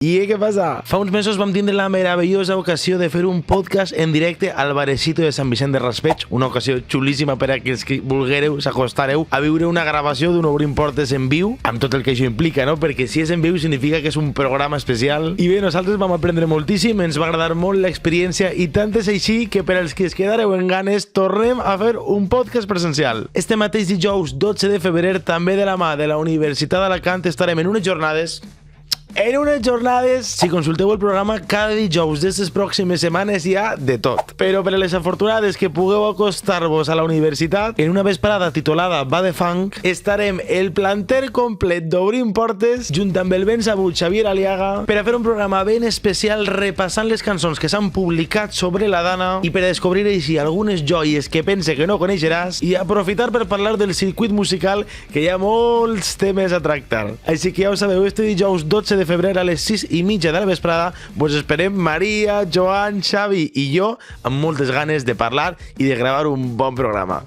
I què passa? Fa uns mesos vam tindre la meravellosa ocasió de fer un podcast en directe al barecito de Sant Vicent de Raspeig, una ocasió xulíssima per a aquells que vulguereu, s'acostareu a viure una gravació d'un Obrim Portes en viu, amb tot el que això implica, no? Perquè si és en viu significa que és un programa especial. I bé, nosaltres vam aprendre moltíssim, ens va agradar molt l'experiència i tant és així que per als que es quedareu en ganes tornem a fer un podcast presencial. Este mateix dijous 12 de febrer, també de la mà de la Universitat d'Alacant, estarem en unes jornades, si consulteu el programa cada dijous d'estes pròximes setmanes hi ha de tot. Però per a les afortunades que pugueu acostar-vos a la universitat, en una vesprada titulada Va de Funk, estarem el planter complet d'Obrim Portes, junt amb el ben sabut Xavier Aliaga, per a fer un programa ben especial repassant les cançons que s'han publicat sobre la Dana i per a descobrir així algunes joies que pense que no coneixeràs i aprofitar per parlar del circuit musical, que hi ha molts temes a tractar. Així que ja ho sabeu, este dijous 12 de febrer a les 6:30 de la vesprada vos esperem Maria, Joan, Xavi i jo amb moltes ganes de parlar i de gravar un bon programa.